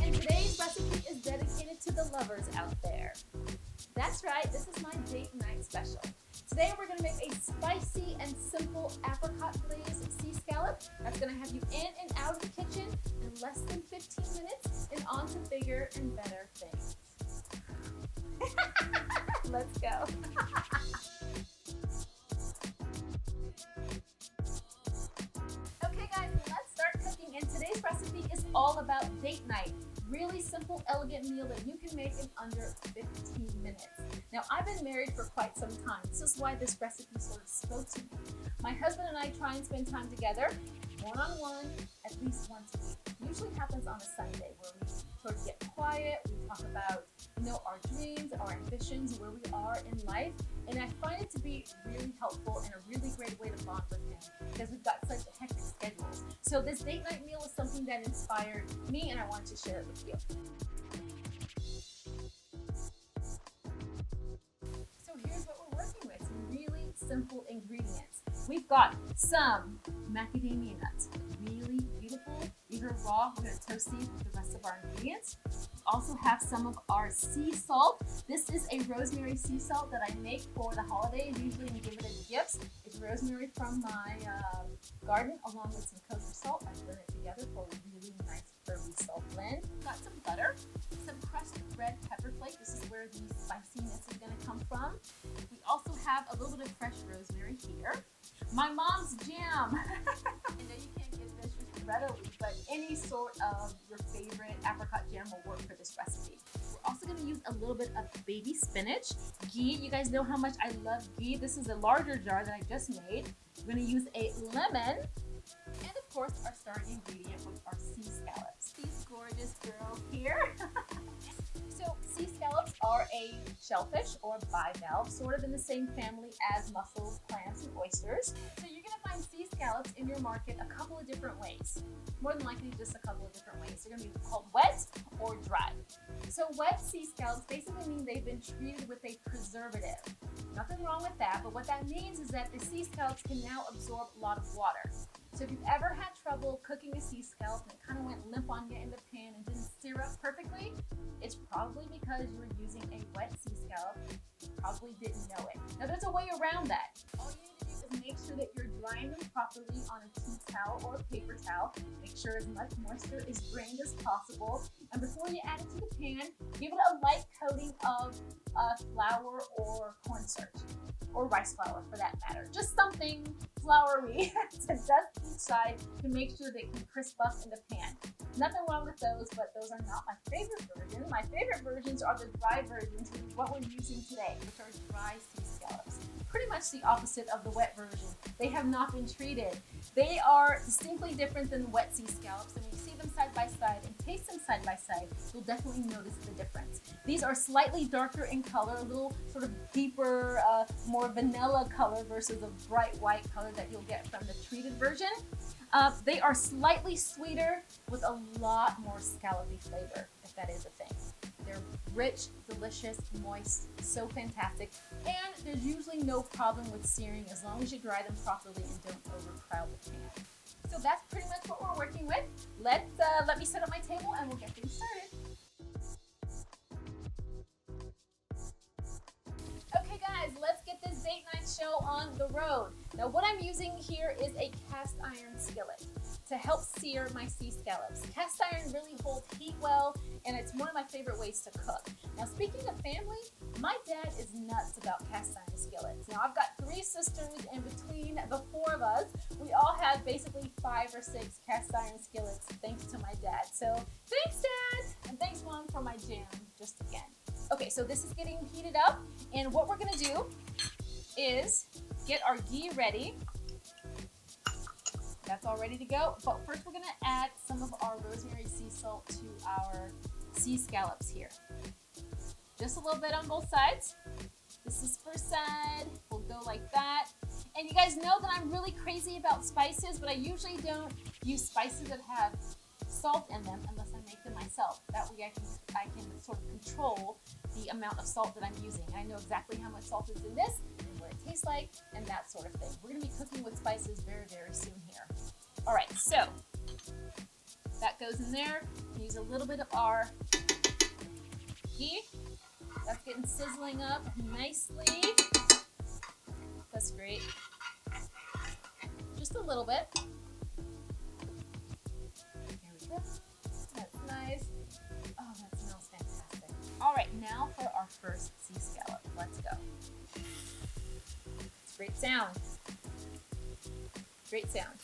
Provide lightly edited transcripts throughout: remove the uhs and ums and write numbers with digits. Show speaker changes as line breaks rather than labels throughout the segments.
and today's recipe is dedicated to the lovers out there. That's right, this is my date night special. Today we're going to make a spicy and simple apricot glazed sea scallop that's going to have you in and out of the kitchen in less than 15 minutes and on to bigger and better things. Let's go. Okay guys, let's start cooking, and today's recipe is all about date night. Really simple, elegant meal that you can make in under 15 minutes. Now, I've been married for quite some time. This is why this recipe sort of spoke to me. My husband and I try and spend time together, one-on-one, at least once a week. It usually happens on a Sunday where we sort of get quiet, we talk about, our dreams, our ambitions, where we are in life. And I find it to be really helpful and a really great way to bond with him because we've got such hectic schedules. So this date night meal is something that inspired me, and I wanted to share it with you. So here's what we're working with, some really simple ingredients. We've got some macadamia nuts, really beautiful. These are raw. We're going to toast these with the rest of our ingredients. We also have some of our sea salt. This is a rosemary sea salt that I make for the holidays, usually and give it as gifts. It's rosemary from my garden along with some kosher salt. I blend it together for a really nice herby salt blend. We've got some butter, some crushed red pepper flake. This is where the spiciness is going to come from. We also have a little bit of fresh rosemary here. My mom's jam. I know you can't get this readily, but any sort of your favorite apricot jam will work for this recipe. We're also going to use a little bit of baby spinach. Ghee, you guys know how much I love ghee. This is a larger jar that I just made. We're going to use a lemon. And of course, our starting ingredient with our sea scallops. These gorgeous girls here. So sea scallops are a shellfish or bivalve, sort of in the same family as mussels, clams, and oysters. So you're going to find sea scallops in your market a couple of different ways. More than likely just a couple of different ways. They're going to be called wet or dry. So wet sea scallops basically mean they've been treated with a preservative. Nothing wrong with that, but what that means is that the sea scallops can now absorb a lot of water. So if you've ever had trouble cooking a sea scallop and it kind of went limp on you in the pan and didn't sear up perfectly, it's probably because you were using a wet sea scallop. You probably didn't know it. Now there's a way around that. All you need to do is make sure that you're drying them properly on a tea towel or a paper towel. Make sure as much moisture is drained as possible. And before you add it to the pan, give it a light coating of flour or cornstarch, or rice flour for that matter. Just something floury to dust each side to make sure they can crisp up in the pan. Nothing wrong with those, but those are not my favorite version. My favorite versions are the dry versions, which is what we're using today, which are dry sea scallops. Pretty much the opposite of the wet version. They have not been treated. They are distinctly different than wet sea scallops, and when you see them side by side and taste them side by side, you'll definitely notice the difference. These are slightly darker in color, a little sort of deeper, more vanilla color versus a bright white color that you'll get from the treated version. They are slightly sweeter with a lot more scallopy flavor, if that is a thing. They're rich, delicious, moist, so fantastic, and there's usually no problem with searing as long as you dry them properly and don't overcrowd the pan. So that's pretty much what we're working with. Let me set up my table and we'll get things started. Okay guys, let's get this date night show on the road. Now what I'm using here is a cast iron skillet to help sear my sea scallops. Cast iron really holds heat well, and it's one of my favorite ways to cook. Now speaking of family, my dad is nuts about cast iron skillets. Now I've got 3 sisters, and between the 4 of us, we all have basically 5 or 6 cast iron skillets thanks to my dad. So thanks Dad, and thanks Mom for my jam just again. Okay, so this is getting heated up, and what we're gonna do is get our ghee ready. That's all ready to go, but first we're gonna add some of our rosemary sea salt to our sea scallops here. Just a little bit on both sides. This is first side, we'll go like that. And you guys know that I'm really crazy about spices, but I usually don't use spices that have salt in them unless I make them myself. That way I can sort of control the amount of salt that I'm using. I know exactly how much salt is in this and what it tastes like and that sort of thing. We're gonna be cooking with spices very, very soon here. All right, so That goes in there. Use a little bit of our ghee. That's getting sizzling up nicely. That's great. Just a little bit. There we go. That's nice. Oh, that smells fantastic. All right, now for our first sea scallop. Let's go. It's great sound. Great sound.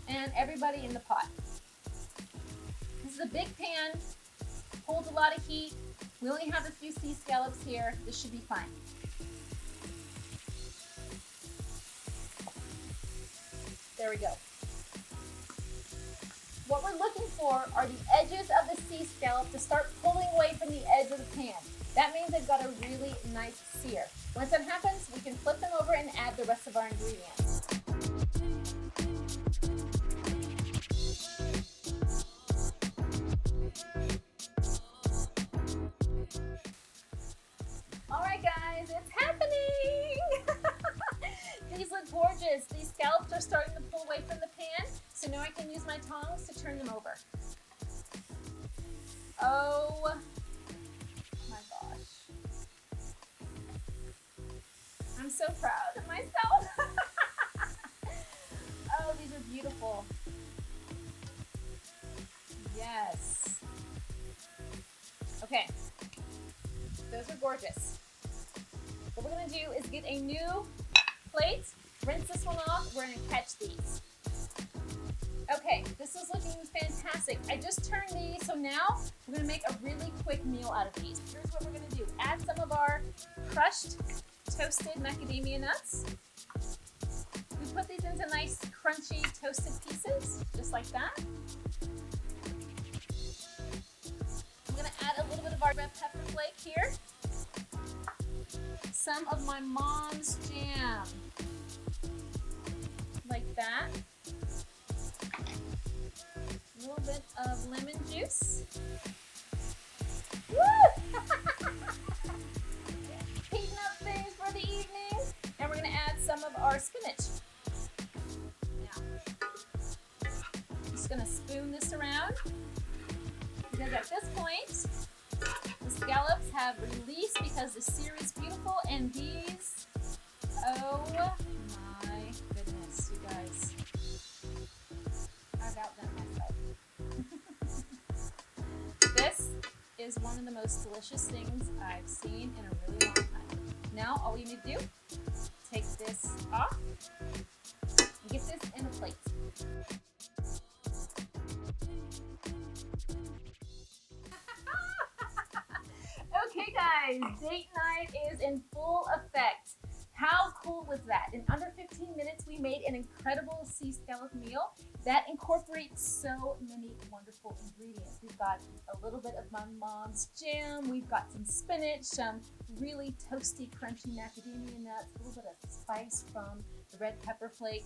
And everybody in the pot. This is a big pan, holds a lot of heat. We only have a few sea scallops here. This should be fine. There we go. What we're looking for are the edges of the sea scallop to start pulling away from the edge of the pan. That means they've got a really nice sear. Once that happens, we can flip them over and add the rest of our ingredients. All right, guys, it's happening! These look gorgeous. These scallops are starting to pull away from the pan, so now I can use my tongs to turn them over. Oh my gosh. I'm so proud of myself. Oh, these are beautiful. Yes. Okay, those are gorgeous. What we're gonna do is get a new plate, rinse this one off, we're gonna catch these. Okay, this is looking fantastic. I just turned these, so now we're gonna make a really quick meal out of these. Here's what we're gonna do. Add some of our crushed, toasted macadamia nuts. We put these into nice, crunchy, toasted pieces, just like that. I'm gonna add a little bit of our red pepper flake here. Some of my mom's jam, like that. A little bit of lemon juice. Woo! Heating up things for the evening. And we're gonna add some of our spinach. Now, just gonna spoon this around, because at this point, the scallops have released because the sear is beautiful, and these, oh my goodness, you guys. I've outdone myself. This is one of the most delicious things I've seen in a really long time. Now, all you need to do, take this off and get this in a plate. Okay guys, date night is in full effect. How cool was that? In under 15 minutes, we made an incredible sea scallop meal that incorporates so many wonderful ingredients. We've got a little bit of my mom's jam, we've got some spinach, some really toasty, crunchy macadamia nuts, a little bit of spice from the red pepper flake.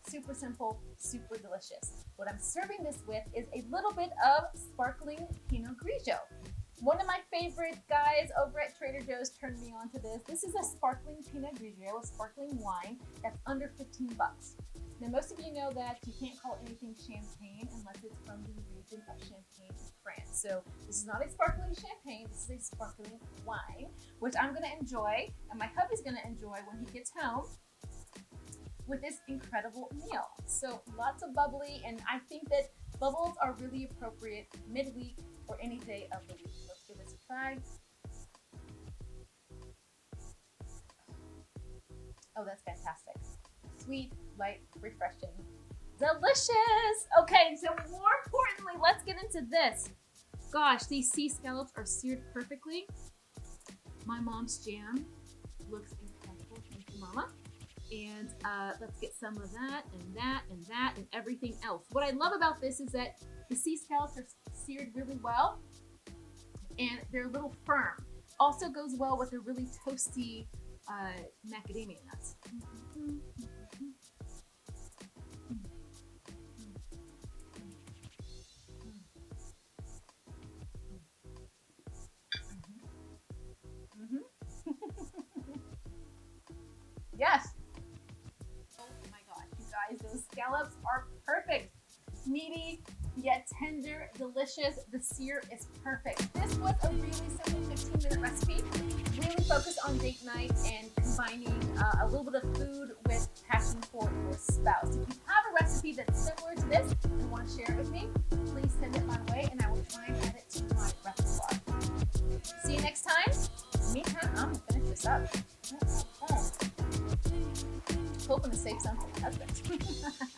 Super simple, super delicious. What I'm serving this with is a little bit of sparkling Pinot Grigio. One of my favorite guys over at Trader Joe's turned me on to this. This is a sparkling Pinot Grigio, a sparkling wine that's under 15 bucks. Now, most of you know that you can't call anything champagne unless it's from the region of Champagne, France. So this is not a sparkling champagne, this is a sparkling wine, which I'm gonna enjoy, and my hubby's gonna enjoy when he gets home with this incredible meal. So lots of bubbly, and I think that bubbles are really appropriate midweek or any day of the week. Let's give this a try. Oh, that's fantastic. Sweet, light, refreshing, delicious. Okay, so more importantly, let's get into this. Gosh, these sea scallops are seared perfectly. My mom's jam looks incredible. Thank you, Mama. And let's get some of that and that and that and everything else. What I love about this is that the sea scallops are seared really well and they're a little firm. Also goes well with the really toasty macadamia nuts. Yes. Oh my gosh, you guys, those scallops scallops are perfect. Meaty, yet tender, delicious. The sear is perfect. This was a really simple 15-minute recipe, really focused on date night and combining a little bit of food with passion for your spouse. If you have a recipe that's similar to this and want to share it with me, please send it my way and I will try and add it to my repertoire. See you next time. Meantime, I'm gonna finish this up. Hoping to save some for my husband.